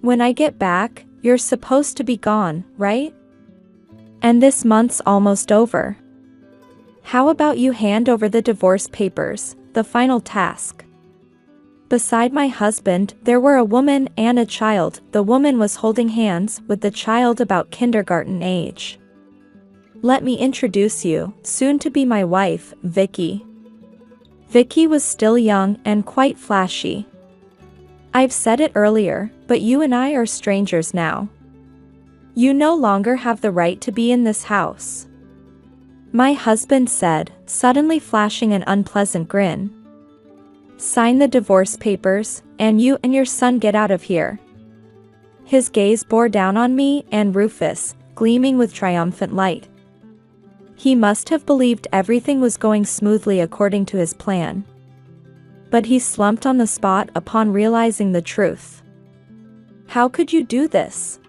When I get back, you're supposed to be gone, right? And this month's almost over. How about you hand over the divorce papers, the final task? Beside my husband, there were a woman and a child. The woman was holding hands with the child about kindergarten age. Let me introduce you, soon to be my wife, Vicky. Vicky was still young and quite flashy. I've said it earlier, but you and I are strangers now. You no longer have the right to be in this house. My husband said, suddenly flashing an unpleasant grin. Sign the divorce papers, and you and your son get out of here. His gaze bore down on me and Rufus, gleaming with triumphant light. He must have believed everything was going smoothly according to his plan. But he slumped on the spot upon realizing the truth. How could you do this?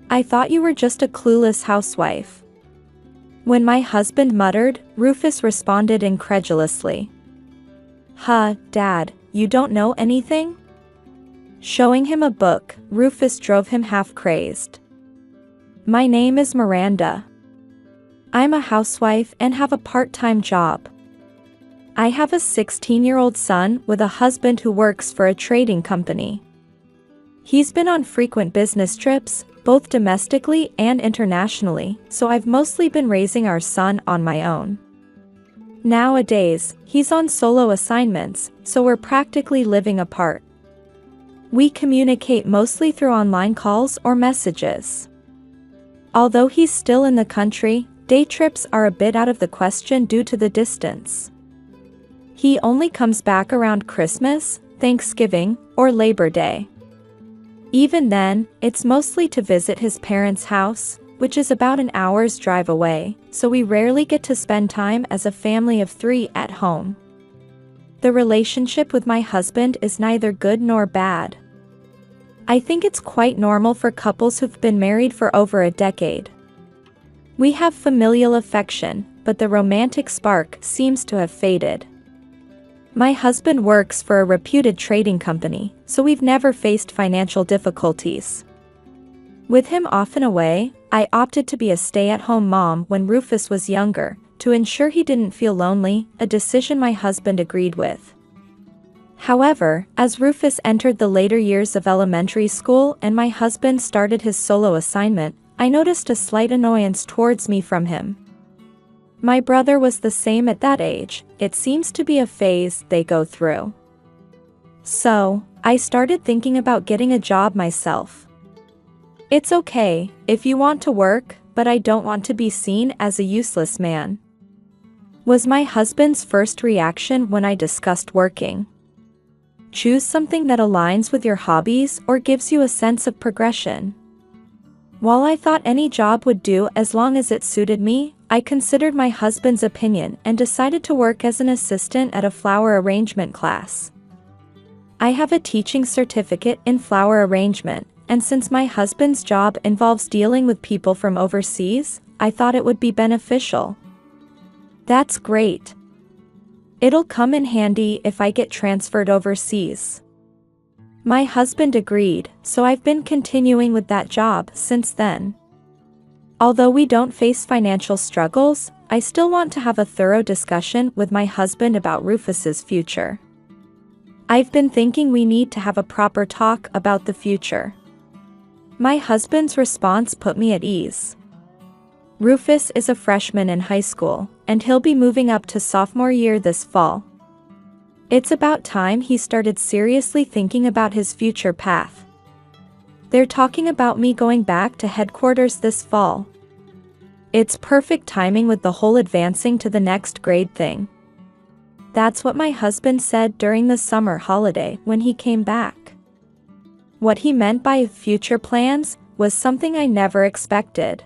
I thought you were just a clueless housewife. When my husband muttered, Rufus responded incredulously. Huh, Dad, you don't know anything? Showing him a book, Rufus drove him half-crazed. My name is Miranda. I'm a housewife and have a part-time job. I have a 16-year-old son with a husband who works for a trading company. He's been on frequent business trips, both domestically and internationally, so I've mostly been raising our son on my own. Nowadays, he's on solo assignments, so we're practically living apart. We communicate mostly through online calls or messages. Although he's still in the country, day trips are a bit out of the question due to the distance. He only comes back around Christmas, Thanksgiving, or Labor Day. Even then, it's mostly to visit his parents' house, which is about an hour's drive away, so we rarely get to spend time as a family of 3 at home. The relationship with my husband is neither good nor bad. I think it's quite normal for couples who've been married for over a decade. We have familial affection, but the romantic spark seems to have faded. My husband works for a reputed trading company, so we've never faced financial difficulties. With him often away, I opted to be a stay-at-home mom when Rufus was younger, to ensure he didn't feel lonely, a decision my husband agreed with. However, as Rufus entered the later years of elementary school and my husband started his solo assignment, I noticed a slight annoyance towards me from him. My brother was the same at that age. It seems to be a phase they go through. So, I started thinking about getting a job myself. It's okay if you want to work, but I don't want to be seen as a useless man, was my husband's first reaction when I discussed working. Choose something that aligns with your hobbies or gives you a sense of progression. While I thought any job would do as long as it suited me, I considered my husband's opinion and decided to work as an assistant at a flower arrangement class. I have a teaching certificate in flower arrangement, and since my husband's job involves dealing with people from overseas, I thought it would be beneficial. That's great. It'll come in handy if I get transferred overseas. My husband agreed, so I've been continuing with that job since then. Although we don't face financial struggles, I still want to have a thorough discussion with my husband about Rufus's future. I've been thinking we need to have a proper talk about the future. My husband's response put me at ease. Rufus is a freshman in high school, and he'll be moving up to sophomore year this fall. It's about time he started seriously thinking about his future path. They're talking about me going back to headquarters this fall. It's perfect timing with the whole advancing to the next grade thing. That's what my husband said during the summer holiday when he came back. What he meant by future plans was something I never expected.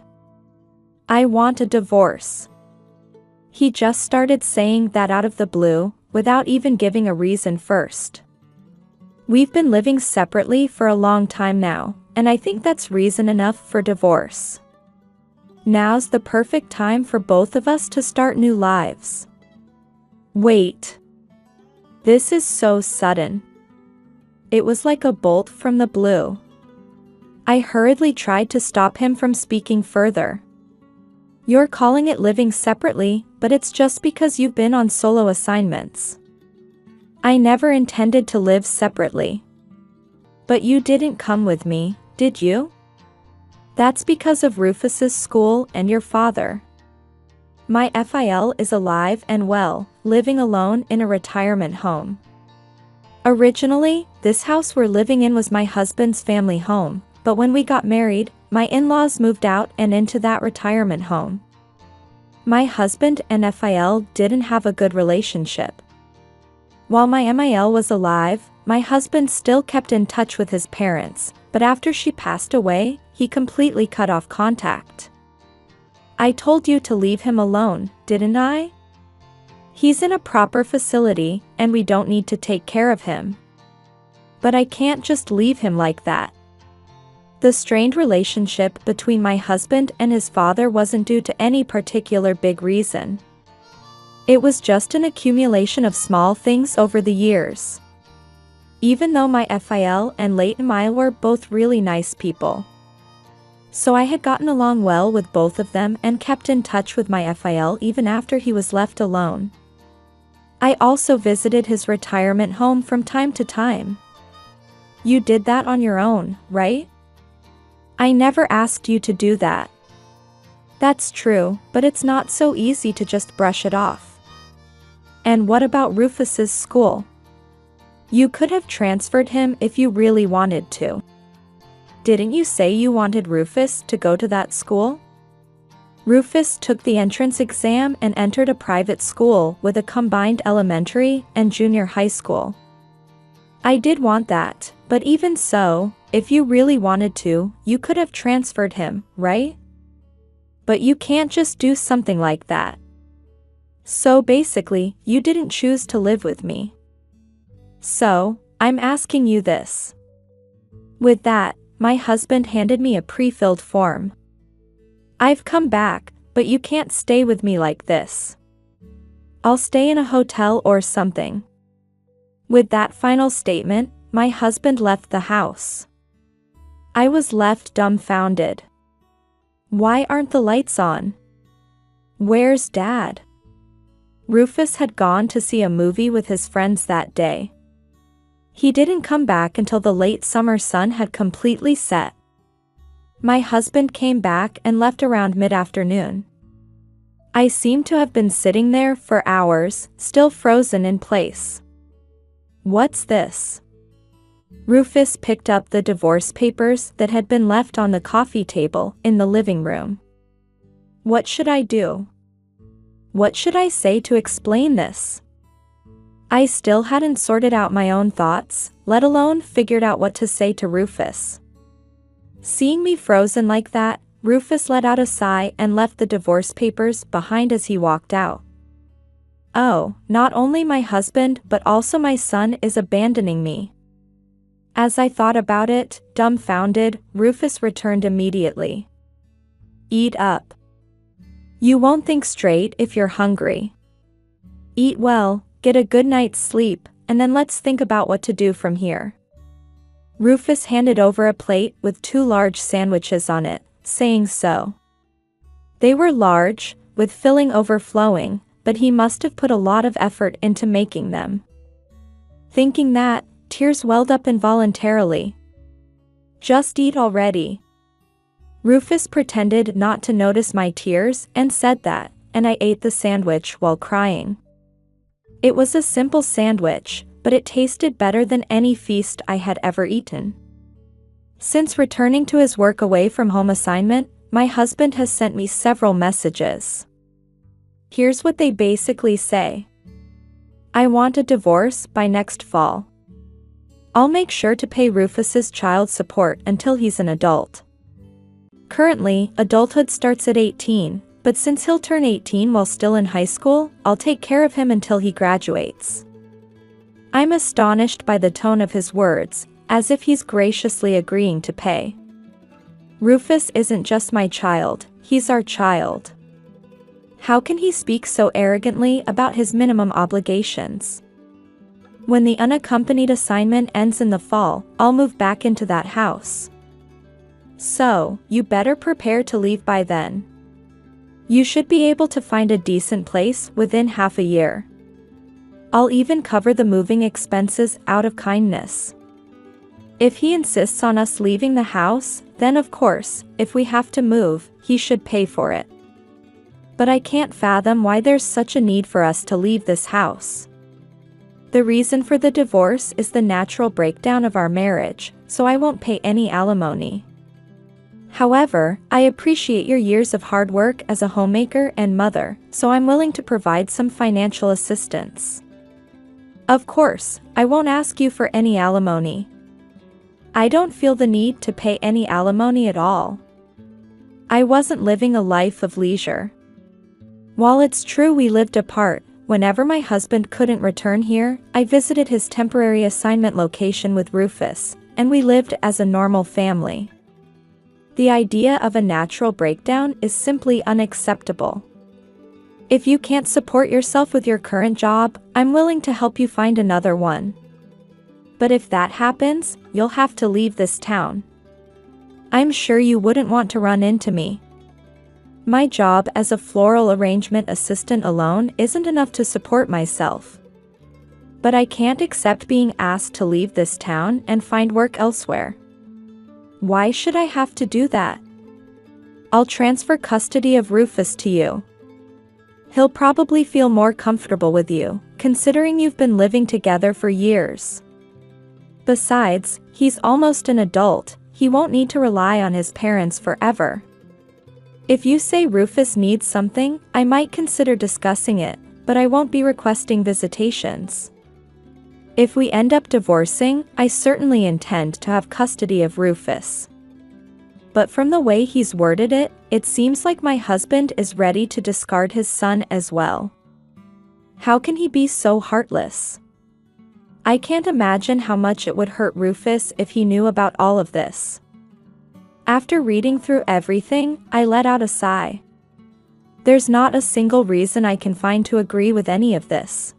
I want a divorce. He just started saying that out of the blue, without even giving a reason first. We've been living separately for a long time now, and I think that's reason enough for divorce. Now's the perfect time for both of us to start new lives. Wait. This is so sudden. It was like a bolt from the blue. I hurriedly tried to stop him from speaking further. You're calling it living separately, but it's just because you've been on solo assignments. I never intended to live separately. But you didn't come with me, did you? That's because of Rufus's school and your father. My FIL is alive and well, living alone in a retirement home. Originally, this house we're living in was my husband's family home, but when we got married, my in-laws moved out and into that retirement home. My husband and FIL didn't have a good relationship. While my MIL was alive, my husband still kept in touch with his parents, but after she passed away, he completely cut off contact. I told you to leave him alone, didn't I? He's in a proper facility, and we don't need to take care of him. But I can't just leave him like that. The strained relationship between my husband and his father wasn't due to any particular big reason. It was just an accumulation of small things over the years. Even though my FIL and late MIL were both really nice people. So I had gotten along well with both of them and kept in touch with my FIL even after he was left alone. I also visited his retirement home from time to time. You did that on your own, right? I never asked you to do that. That's true, but it's not so easy to just brush it off. And what about Rufus's school? You could have transferred him if you really wanted to. Didn't you say you wanted Rufus to go to that school? Rufus took the entrance exam and entered a private school with a combined elementary and junior high school. I did want that, but even so, if you really wanted to, you could have transferred him, right? But you can't just do something like that. So basically, you didn't choose to live with me. So, I'm asking you this. With that, my husband handed me a pre-filled form. I've come back, but you can't stay with me like this. I'll stay in a hotel or something. With that final statement, my husband left the house. I was left dumbfounded. Why aren't the lights on? Where's Dad? Rufus had gone to see a movie with his friends that day. He didn't come back until the late summer sun had completely set. My husband came back and left around mid-afternoon. I seemed to have been sitting there for hours, still frozen in place. What's this? Rufus picked up the divorce papers that had been left on the coffee table in the living room. What should I do? What should I say to explain this? I still hadn't sorted out my own thoughts, let alone figured out what to say to Rufus. Seeing me frozen like that, Rufus let out a sigh and left the divorce papers behind as he walked out. Oh, not only my husband but also my son is abandoning me. As I thought about it, dumbfounded, Rufus returned immediately. Eat up. You won't think straight if you're hungry. Eat well, get a good night's sleep, and then let's think about what to do from here. Rufus handed over a plate with 2 large sandwiches on it, saying so. They were large, with filling overflowing, but he must have put a lot of effort into making them. Thinking that, tears welled up involuntarily. Just eat already. Rufus pretended not to notice my tears and said that, and I ate the sandwich while crying. It was a simple sandwich, but it tasted better than any feast I had ever eaten. Since returning to his work away from home assignment, my husband has sent me several messages. Here's what they basically say. I want a divorce by next fall. I'll make sure to pay Rufus's child support until he's an adult. Currently, adulthood starts at 18, but since he'll turn 18 while still in high school, I'll take care of him until he graduates. I'm astonished by the tone of his words, as if he's graciously agreeing to pay. Rufus isn't just my child, he's our child. How can he speak so arrogantly about his minimum obligations? When the unaccompanied assignment ends in the fall, I'll move back into that house. So, you better prepare to leave by then. You should be able to find a decent place within half a year. I'll even cover the moving expenses out of kindness. If he insists on us leaving the house, then of course, if we have to move, he should pay for it. But I can't fathom why there's such a need for us to leave this house. The reason for the divorce is the natural breakdown of our marriage, so I won't pay any alimony. However, I appreciate your years of hard work as a homemaker and mother, so I'm willing to provide some financial assistance. Of course, I won't ask you for any alimony. I don't feel the need to pay any alimony at all. I wasn't living a life of leisure. While it's true we lived apart, whenever my husband couldn't return here, I visited his temporary assignment location with Rufus, and we lived as a normal family. The idea of a natural breakdown is simply unacceptable. If you can't support yourself with your current job, I'm willing to help you find another one. But if that happens, you'll have to leave this town. I'm sure you wouldn't want to run into me. My job as a floral arrangement assistant alone isn't enough to support myself. But I can't accept being asked to leave this town and find work elsewhere. Why should I have to do that? I'll transfer custody of Rufus to you. He'll probably feel more comfortable with you, considering you've been living together for years. Besides, he's almost an adult, he won't need to rely on his parents forever. If you say Rufus needs something, I might consider discussing it, but I won't be requesting visitations. If we end up divorcing, I certainly intend to have custody of Rufus. But from the way he's worded it, it seems like my husband is ready to discard his son as well. How can he be so heartless? I can't imagine how much it would hurt Rufus if he knew about all of this. After reading through everything, I let out a sigh. There's not a single reason I can find to agree with any of this.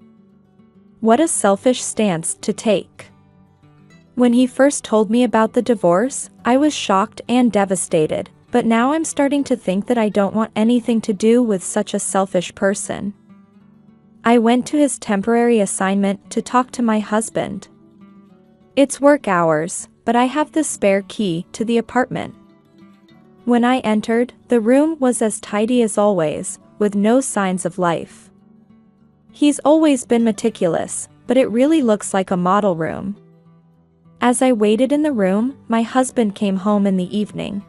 What a selfish stance to take. When he first told me about the divorce, I was shocked and devastated, but now I'm starting to think that I don't want anything to do with such a selfish person. I went to his temporary assignment to talk to my husband. It's work hours, but I have the spare key to the apartment. When I entered, the room was as tidy as always, with no signs of life. He's always been meticulous, but it really looks like a model room. As I waited in the room, my husband came home in the evening.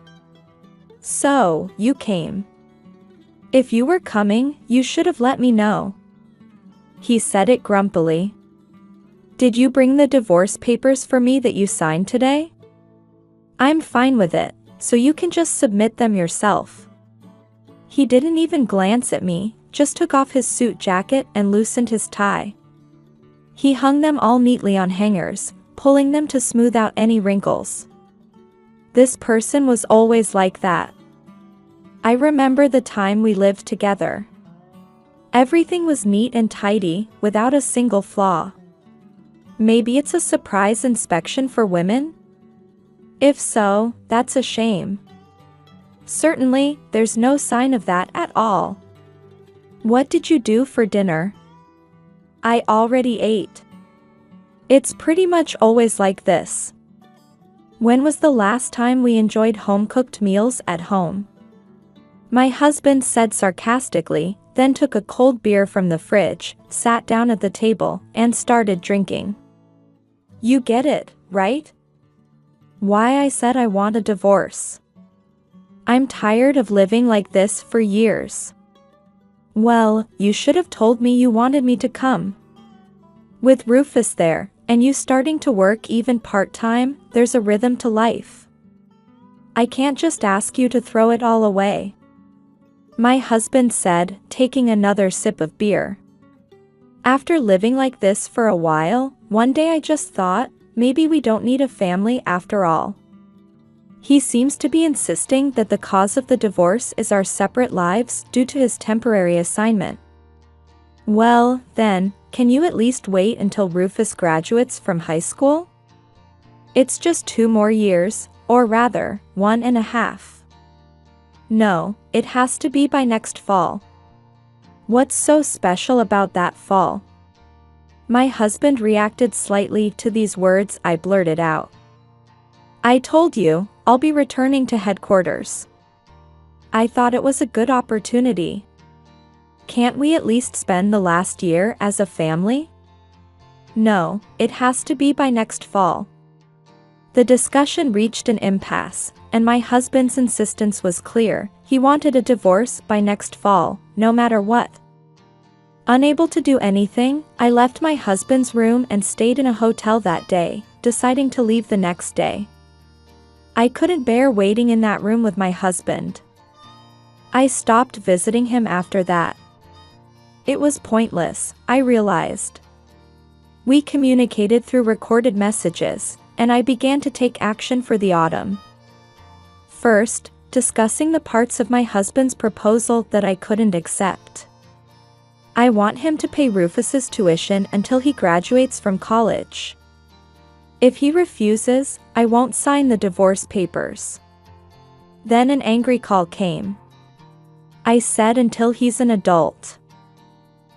So, you came. If you were coming, you should have let me know. He said it grumpily. Did you bring the divorce papers for me that you signed today? I'm fine with it, so you can just submit them yourself. He didn't even glance at me, just took off his suit jacket and loosened his tie. He hung them all neatly on hangers, pulling them to smooth out any wrinkles. This person was always like that. I remember the time we lived together. Everything was neat and tidy, without a single flaw. Maybe it's a surprise inspection for women? If so, that's a shame. Certainly, there's no sign of that at all. What did you do for dinner? I already ate. It's pretty much always like this. When was the last time we enjoyed home-cooked meals at home? My husband said sarcastically, then took a cold beer from the fridge, sat down at the table, and started drinking. You get it, right? Why I said I want a divorce. I'm tired of living like this for years. Well, you should have told me you wanted me to come. With Rufus there, and you starting to work even part-time, there's a rhythm to life. I can't just ask you to throw it all away. My husband said, taking another sip of beer. After living like this for a while, one day I just thought, maybe we don't need a family after all. He seems to be insisting that the cause of the divorce is our separate lives due to his temporary assignment. Well, then, can you at least wait until Rufus graduates from high school? It's just 2 more years, Or rather, 1.5. No, it has to be by next fall. What's so special about that fall? My husband reacted slightly to these words I blurted out. I told you, I'll be returning to headquarters. I thought it was a good opportunity. Can't we at least spend the last year as a family? No, it has to be by next fall. The discussion reached an impasse, and my husband's insistence was clear. He wanted a divorce by next fall, no matter what. Unable to do anything, I left my husband's room and stayed in a hotel that day, deciding to leave the next day. I couldn't bear waiting in that room with my husband. I stopped visiting him after that. It was pointless, I realized. We communicated through recorded messages, and I began to take action for the autumn. First, discussing the parts of my husband's proposal that I couldn't accept. I want him to pay Rufus's tuition until he graduates from college. If he refuses, I won't sign the divorce papers. Then an angry call came. I said until he's an adult.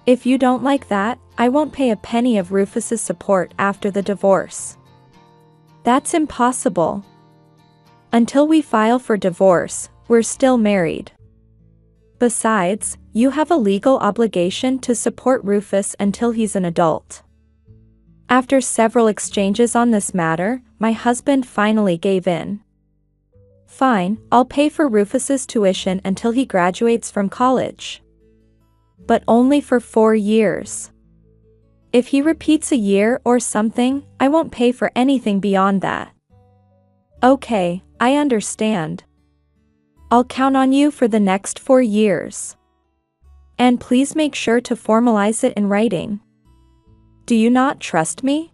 If you don't like that, I won't pay a penny of Rufus's support after the divorce. That's impossible. Until we file for divorce, we're still married. Besides, you have a legal obligation to support Rufus until he's an adult. After several exchanges on this matter, my husband finally gave in. Fine, I'll pay for Rufus's tuition until he graduates from college. But only for 4 years. If he repeats a year or something, I won't pay for anything beyond that. Okay, I understand. I'll count on you for the next 4 years. And please make sure to formalize it in writing. Do you not trust me?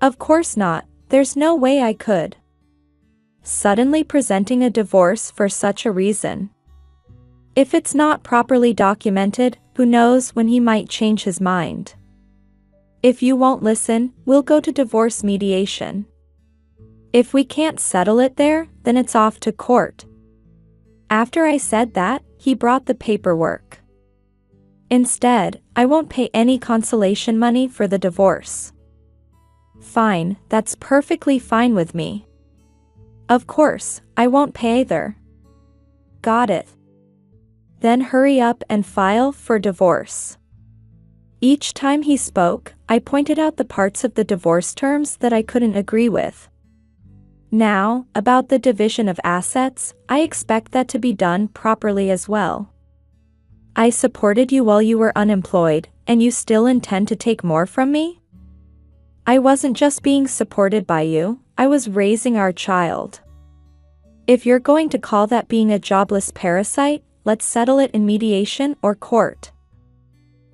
Of course not, there's no way I could. Suddenly presenting a divorce for such a reason. If it's not properly documented, who knows when he might change his mind. If you won't listen, we'll go to divorce mediation. If we can't settle it there, then it's off to court. After I said that, he brought the paperwork. Instead, I won't pay any consolation money for the divorce. Fine, that's perfectly fine with me. Of course, I won't pay either. Got it. Then hurry up and file for divorce. Each time he spoke, I pointed out the parts of the divorce terms that I couldn't agree with. Now, about the division of assets, I expect that to be done properly as well. I supported you while you were unemployed, and you still intend to take more from me? I wasn't just being supported by you, I was raising our child. If you're going to call that being a jobless parasite, let's settle it in mediation or court.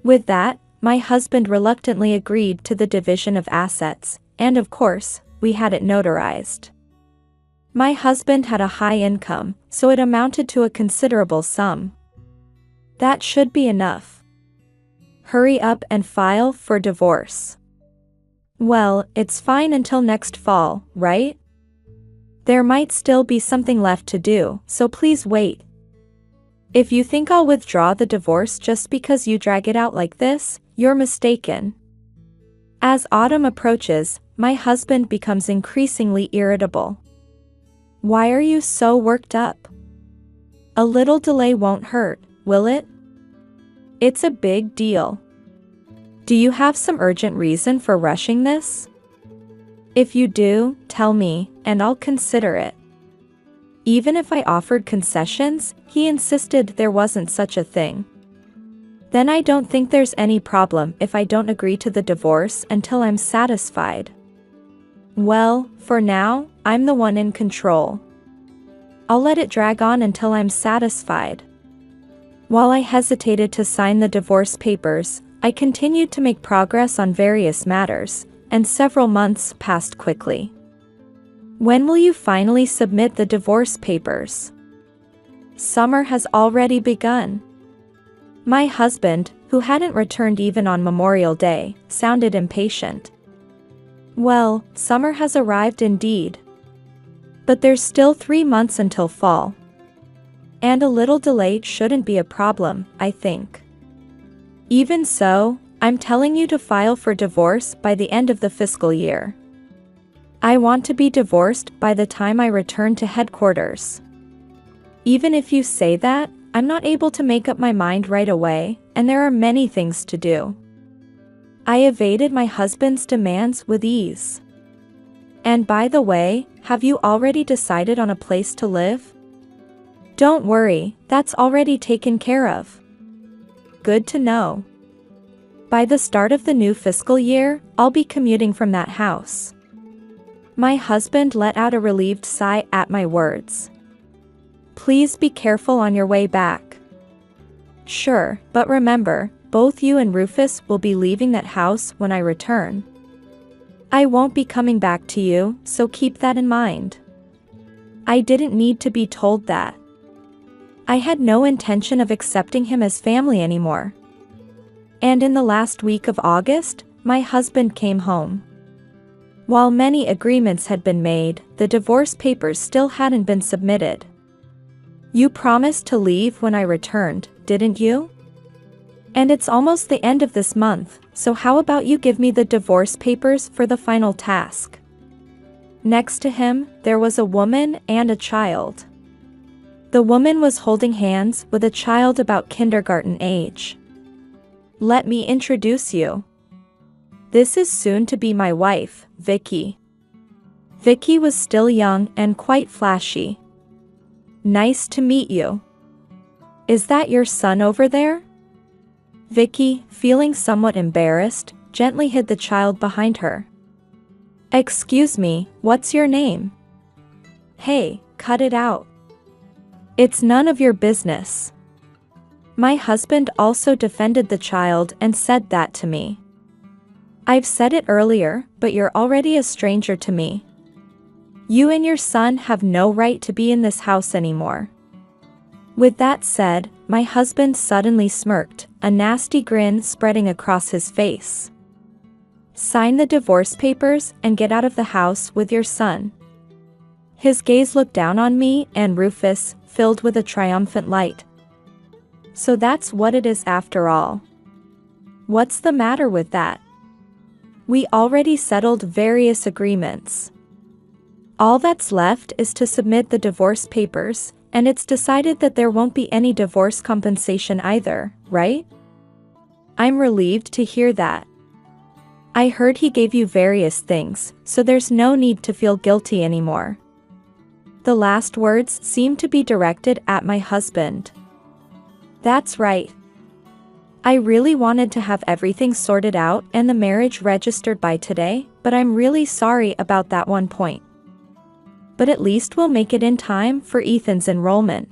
With that, my husband reluctantly agreed to the division of assets, and of course, we had it notarized. My husband had a high income, so it amounted to a considerable sum. That should be enough. Hurry up and file for divorce. Well, it's fine until next fall, right? There might still be something left to do, so please wait. If you think I'll withdraw the divorce just because you drag it out like this, you're mistaken. As autumn approaches, my husband becomes increasingly irritable. Why are you so worked up? A little delay won't hurt, will it? It's a big deal. Do you have some urgent reason for rushing this? If you do, tell me, and I'll consider it. Even if I offered concessions, he insisted there wasn't such a thing. Then I don't think there's any problem if I don't agree to the divorce until I'm satisfied. Well, for now, I'm the one in control. I'll let it drag on until I'm satisfied. While I hesitated to sign the divorce papers, I continued to make progress on various matters, and several months passed quickly. When will you finally submit the divorce papers? Summer has already begun. My husband, who hadn't returned even on Memorial Day, sounded impatient. Well, summer has arrived indeed. But there's still 3 months until fall. And a little delay shouldn't be a problem, I think. Even so, I'm telling you to file for divorce by the end of the fiscal year. I want to be divorced by the time I return to headquarters. Even if you say that, I'm not able to make up my mind right away, and there are many things to do. I evaded my husband's demands with ease. And by the way, have you already decided on a place to live? Don't worry, that's already taken care of. Good to know. By the start of the new fiscal year, I'll be commuting from that house. My husband let out a relieved sigh at my words. Please be careful on your way back. Sure, but remember, both you and Rufus will be leaving that house when I return. I won't be coming back to you, so keep that in mind. I didn't need to be told that. I had no intention of accepting him as family anymore. And in the last week of August, my husband came home. While many agreements had been made, the divorce papers still hadn't been submitted. You promised to leave when I returned, didn't you? And it's almost the end of this month, so how about you give me the divorce papers for the final task? Next to him, there was a woman and a child. The woman was holding hands with a child about kindergarten age. Let me introduce you. This is soon to be my wife, Vicky. Vicky was still young and quite flashy. Nice to meet you. Is that your son over there? Vicky, feeling somewhat embarrassed, gently hid the child behind her. Excuse me, what's your name? Hey, cut it out. It's none of your business. My husband also defended the child and said that to me. I've said it earlier, but you're already a stranger to me. You and your son have no right to be in this house anymore. With that said, my husband suddenly smirked, a nasty grin spreading across his face. Sign the divorce papers and get out of the house with your son. His gaze looked down on me and Rufus, filled with a triumphant light. So that's what it is after all. What's the matter with that? We already settled various agreements. All that's left is to submit the divorce papers, and it's decided that there won't be any divorce compensation either, right? I'm relieved to hear that. I heard he gave you various things, so there's no need to feel guilty anymore. The last words seemed to be directed at my husband. That's right. I really wanted to have everything sorted out and the marriage registered by today, but I'm really sorry about that one point. But at least we'll make it in time for Ethan's enrollment.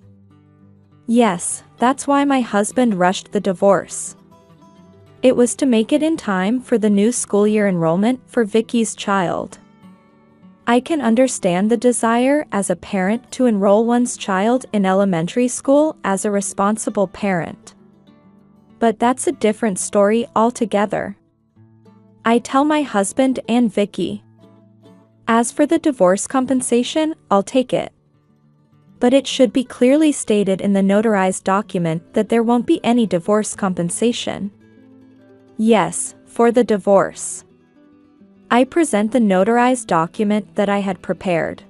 Yes, that's why my husband rushed the divorce. It was to make it in time for the new school year enrollment for Vicky's child. I can understand the desire as a parent to enroll one's child in elementary school as a responsible parent. But that's a different story altogether. I tell my husband and Vicky. As for the divorce compensation, I'll take it. But it should be clearly stated in the notarized document that there won't be any divorce compensation. Yes, for the divorce. I present the notarized document that I had prepared.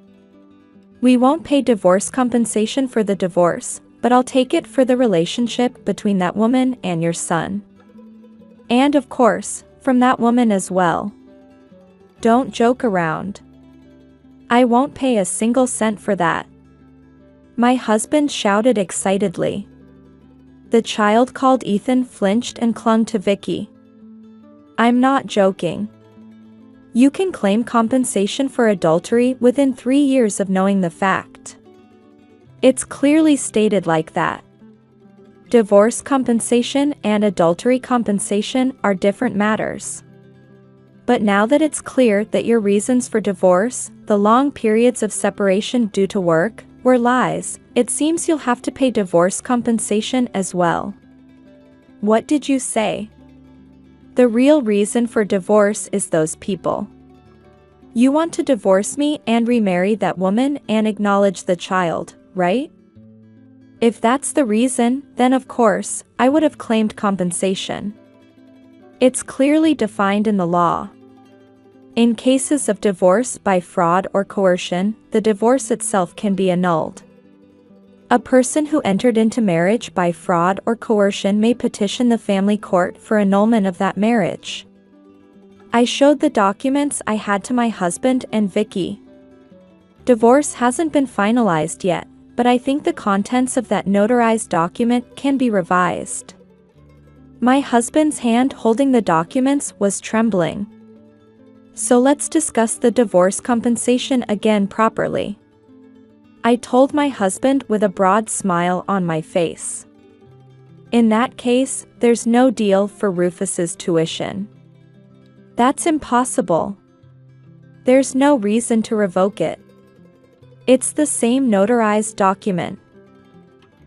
We won't pay divorce compensation for the divorce, but I'll take it for the relationship between that woman and your son. And of course, from that woman as well. Don't joke around. I won't pay a single cent for that. My husband shouted excitedly. The child called Ethan flinched and clung to Vicky. I'm not joking. You can claim compensation for adultery within 3 years of knowing the fact. It's clearly stated like that. Divorce compensation and adultery compensation are different matters. But now that it's clear that your reasons for divorce, the long periods of separation due to work, were lies, it seems you'll have to pay divorce compensation as well. What did you say? The real reason for divorce is those people. You want to divorce me and remarry that woman and acknowledge the child, right? If that's the reason, then of course, I would have claimed compensation. It's clearly defined in the law. In cases of divorce by fraud or coercion, the divorce itself can be annulled. A person who entered into marriage by fraud or coercion may petition the family court for annulment of that marriage. I showed the documents I had to my husband and Vicky. Divorce hasn't been finalized yet, but I think the contents of that notarized document can be revised. My husband's hand holding the documents was trembling. So let's discuss the divorce compensation again properly. I told my husband with a broad smile on my face. In that case, there's no deal for Rufus's tuition. That's impossible. There's no reason to revoke it. It's the same notarized document.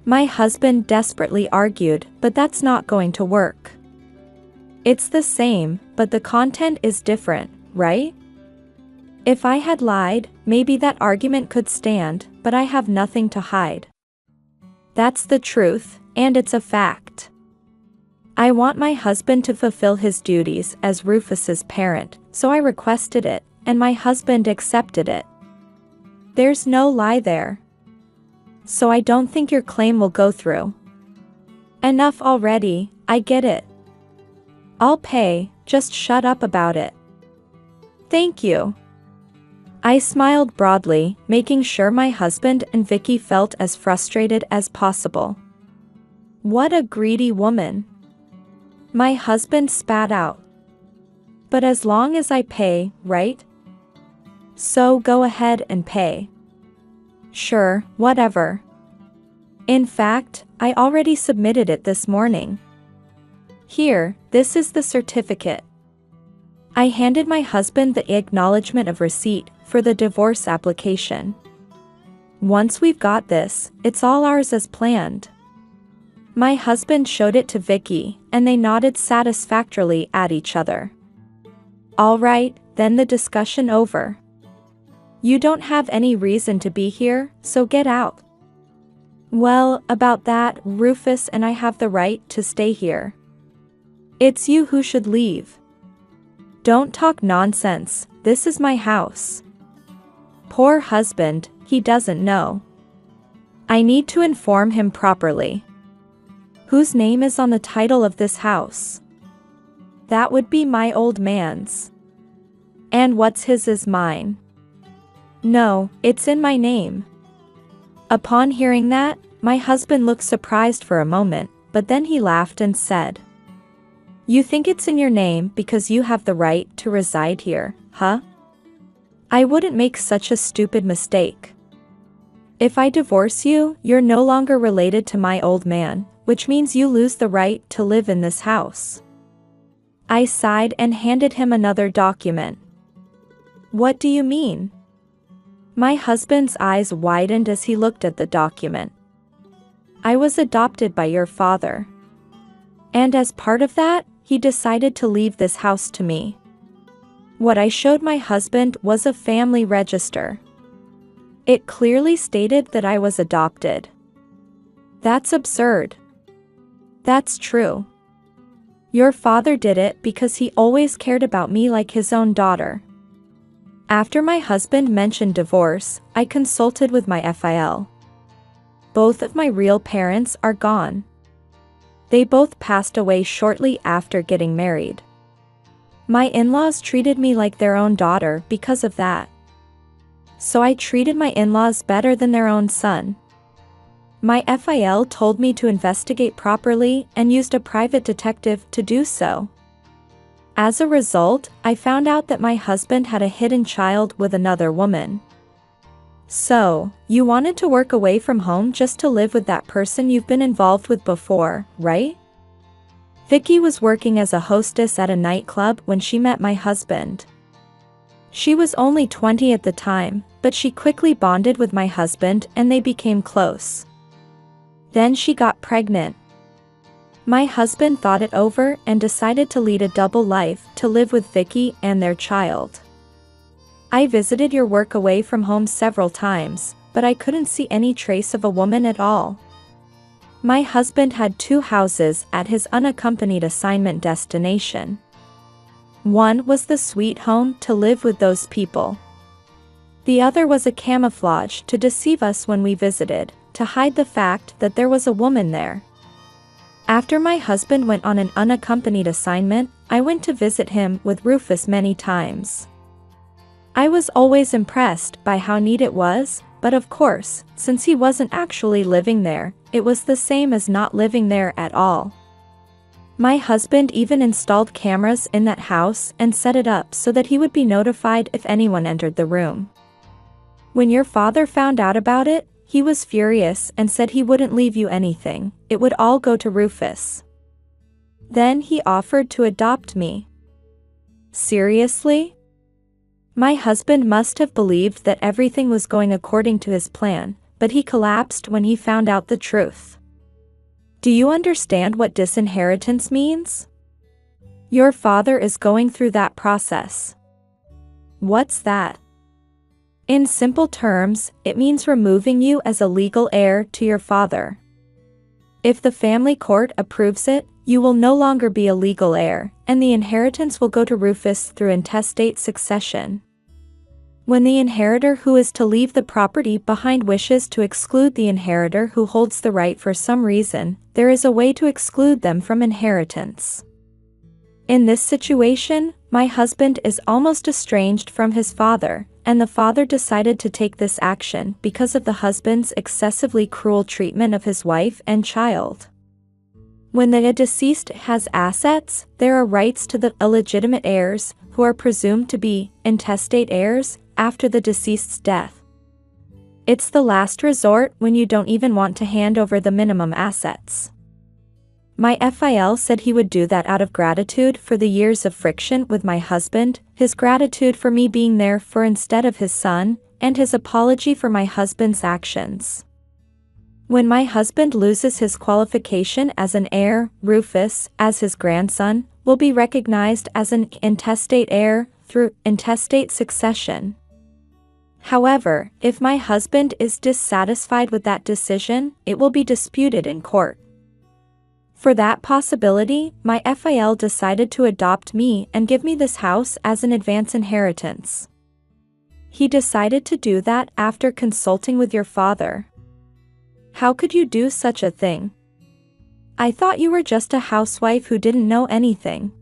My husband desperately argued, but that's not going to work. It's the same, but the content is different, right? If I had lied, maybe that argument could stand, but I have nothing to hide. That's the truth, and it's a fact. I want my husband to fulfill his duties as Rufus's parent, so I requested it, and my husband accepted it. There's no lie there. So I don't think your claim will go through. Enough already, I get it. I'll pay, just shut up about it. Thank you. I smiled broadly, making sure my husband and Vicky felt as frustrated as possible. What a greedy woman. My husband spat out. But as long as I pay, right? So go ahead and pay. Sure, whatever. In fact, I already submitted it this morning. Here, this is the certificate. I handed my husband the acknowledgement of receipt for the divorce application. Once we've got this, it's all ours as planned. My husband showed it to Vicky, and they nodded satisfactorily at each other. All right, then the discussion over. You don't have any reason to be here, so get out. Well, about that, Rufus and I have the right to stay here. It's you who should leave. Don't talk nonsense, this is my house. Poor husband, he doesn't know. I need to inform him properly. Whose name is on the title of this house? That would be my old man's. And what's his is mine. No, it's in my name. Upon hearing that, my husband looked surprised for a moment, but then he laughed and said, You think it's in your name because you have the right to reside here, huh? I wouldn't make such a stupid mistake. If I divorce you, you're no longer related to my old man, which means you lose the right to live in this house. I sighed and handed him another document. What do you mean? My husband's eyes widened as he looked at the document. I was adopted by your father. And as part of that, he decided to leave this house to me. What I showed my husband was a family register. It clearly stated that I was adopted. That's absurd. That's true. Your father did it because he always cared about me like his own daughter. After my husband mentioned divorce, I consulted with my FIL. Both of my real parents are gone. They both passed away shortly after getting married. My in-laws treated me like their own daughter because of that. So I treated my in-laws better than their own son. My FIL told me to investigate properly and used a private detective to do so. As a result, I found out that my husband had a hidden child with another woman. So, you wanted to work away from home just to live with that person you've been involved with before, right? Vicky was working as a hostess at a nightclub when she met my husband. She was only 20 at the time, but she quickly bonded with my husband and they became close. Then she got pregnant. My husband thought it over and decided to lead a double life to live with Vicky and their child. I visited your work away from home several times, but I couldn't see any trace of a woman at all. My husband had 2 houses at his unaccompanied assignment destination. One was the sweet home to live with those people. The other was a camouflage to deceive us when we visited, to hide the fact that there was a woman there. After my husband went on an unaccompanied assignment, I went to visit him with Rufus many times. I was always impressed by how neat it was, but of course, since he wasn't actually living there, it was the same as not living there at all. My husband even installed cameras in that house and set it up so that he would be notified if anyone entered the room. When your father found out about it, he was furious and said he wouldn't leave you anything, it would all go to Rufus. Then he offered to adopt me. Seriously? My husband must have believed that everything was going according to his plan, but he collapsed when he found out the truth. Do you understand what disinheritance means? Your father is going through that process. What's that? In simple terms, it means removing you as a legal heir to your father. If the family court approves it, you will no longer be a legal heir, and the inheritance will go to Rufus through intestate succession. When the inheritor who is to leave the property behind wishes to exclude the inheritor who holds the right for some reason, there is a way to exclude them from inheritance. In this situation, my husband is almost estranged from his father, and the father decided to take this action because of the husband's excessively cruel treatment of his wife and child. When the deceased has assets, there are rights to the illegitimate heirs, who are presumed to be intestate heirs, after the deceased's death. It's the last resort when you don't even want to hand over the minimum assets. My FIL said he would do that out of gratitude for the years of friction with my husband, his gratitude for me being there for instead of his son, and his apology for my husband's actions. When my husband loses his qualification as an heir, Rufus, as his grandson, will be recognized as an intestate heir through intestate succession. However, if my husband is dissatisfied with that decision, it will be disputed in court. For that possibility, my FIL decided to adopt me and give me this house as an advance inheritance. He decided to do that after consulting with your father. How could you do such a thing? I thought you were just a housewife who didn't know anything.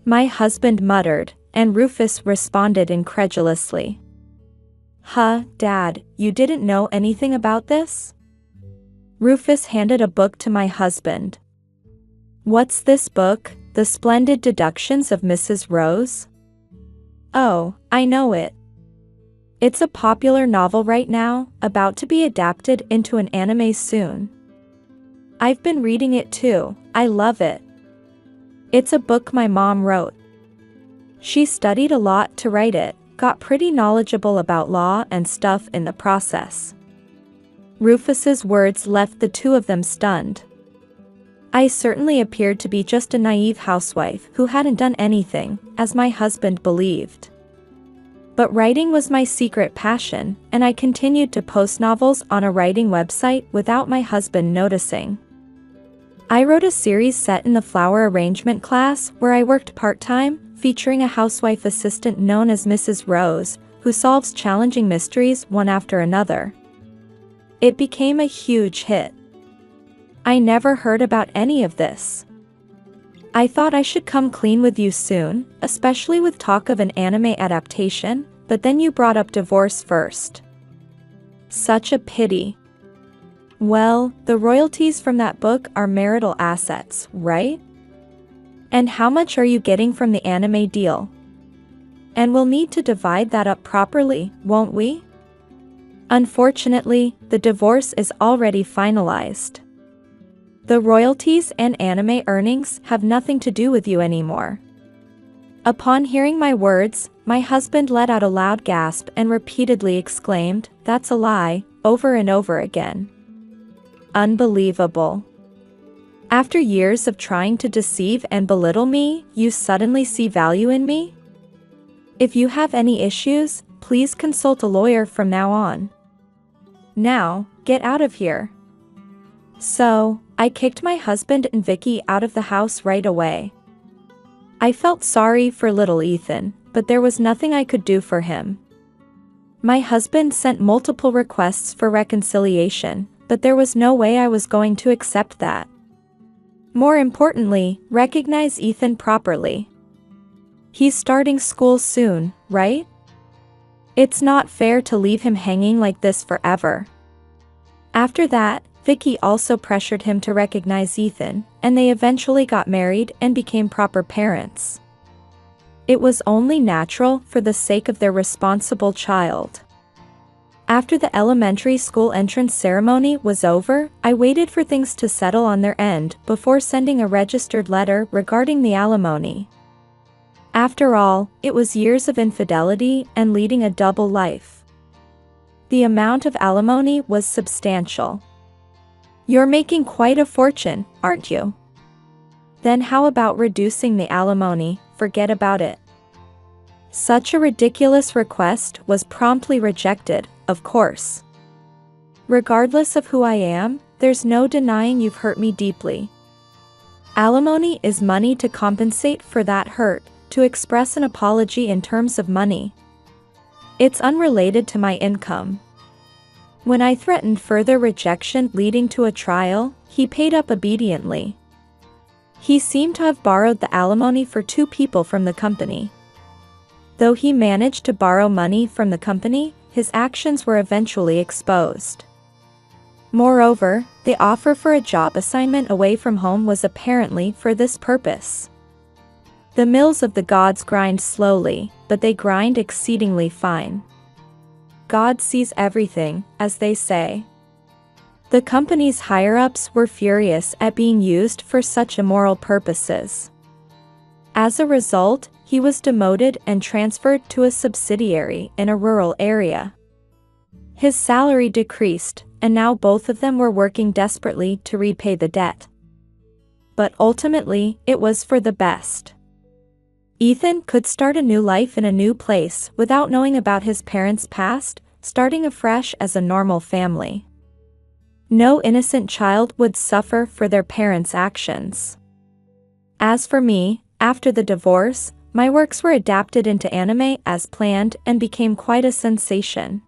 My husband muttered, and Rufus responded incredulously. Huh, Dad, you didn't know anything about this? Rufus handed a book to my husband. What's this book, The Splendid Deductions of Mrs. Rose? Oh, I know it. It's a popular novel right now, about to be adapted into an anime soon. I've been reading it too, I love it. It's a book my mom wrote. She studied a lot to write it, got pretty knowledgeable about law and stuff in the process. Rufus's words left the two of them stunned. I certainly appeared to be just a naive housewife who hadn't done anything, as my husband believed. But writing was my secret passion, and I continued to post novels on a writing website without my husband noticing. I wrote a series set in the flower arrangement class where I worked part-time, featuring a housewife assistant known as Mrs. Rose, who solves challenging mysteries one after another. It became a huge hit. I never heard about any of this. I thought I should come clean with you soon, especially with talk of an anime adaptation, but then you brought up divorce first. Such a pity. Well, the royalties from that book are marital assets, right? And how much are you getting from the anime deal? And we'll need to divide that up properly, won't we? Unfortunately, the divorce is already finalized. The royalties and anime earnings have nothing to do with you anymore. Upon hearing my words, my husband let out a loud gasp and repeatedly exclaimed, "That's a lie," over and over again. Unbelievable. After years of trying to deceive and belittle me, you suddenly see value in me? If you have any issues, please consult a lawyer from now on. Now, get out of here. So, I kicked my husband and Vicky out of the house right away. I felt sorry for little Ethan, but there was nothing I could do for him. My husband sent multiple requests for reconciliation, but there was no way I was going to accept that. More importantly, recognize Ethan properly. He's starting school soon, right? It's not fair to leave him hanging like this forever. After that, Vicky also pressured him to recognize Ethan, and they eventually got married and became proper parents. It was only natural for the sake of their responsible child. After the elementary school entrance ceremony was over, I waited for things to settle on their end before sending a registered letter regarding the alimony. After all, it was years of infidelity and leading a double life. The amount of alimony was substantial. You're making quite a fortune, aren't you? Then how about reducing the alimony? Forget about it. Such a ridiculous request was promptly rejected, of course. Regardless of who I am, there's no denying you've hurt me deeply. Alimony is money to compensate for that hurt, to express an apology in terms of money. It's unrelated to my income. When I threatened further rejection leading to a trial, he paid up obediently. He seemed to have borrowed the alimony for 2 people from the company. Though he managed to borrow money from the company, his actions were eventually exposed. Moreover, the offer for a job assignment away from home was apparently for this purpose. The mills of the gods grind slowly, but they grind exceedingly fine. God sees everything, as they say. The company's higher-ups were furious at being used for such immoral purposes. As a result, he was demoted and transferred to a subsidiary in a rural area. His salary decreased, and now both of them were working desperately to repay the debt. But ultimately, it was for the best. Ethan could start a new life in a new place without knowing about his parents' past, starting afresh as a normal family. No innocent child would suffer for their parents' actions. As for me, after the divorce, my works were adapted into anime as planned and became quite a sensation.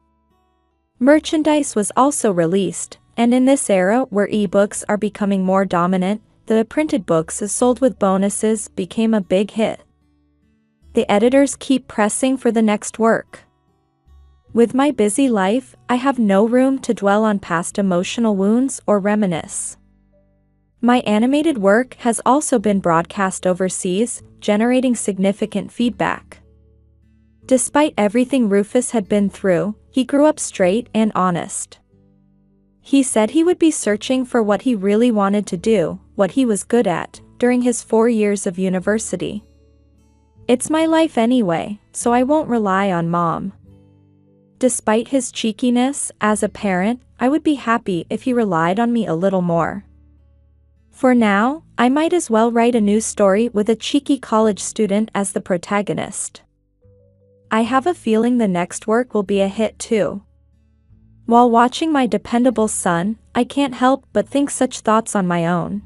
Merchandise was also released, and in this era where ebooks are becoming more dominant, the printed books sold with bonuses became a big hit. The editors keep pressing for the next work. With my busy life, I have no room to dwell on past emotional wounds or reminisce. My animated work has also been broadcast overseas, generating significant feedback. Despite everything Rufus had been through, he grew up straight and honest. He said he would be searching for what he really wanted to do, what he was good at, during his 4 years of university. It's my life anyway, so I won't rely on Mom. Despite his cheekiness, as a parent, I would be happy if he relied on me a little more. For now, I might as well write a new story with a cheeky college student as the protagonist. I have a feeling the next work will be a hit too. While watching my dependable son, I can't help but think such thoughts on my own.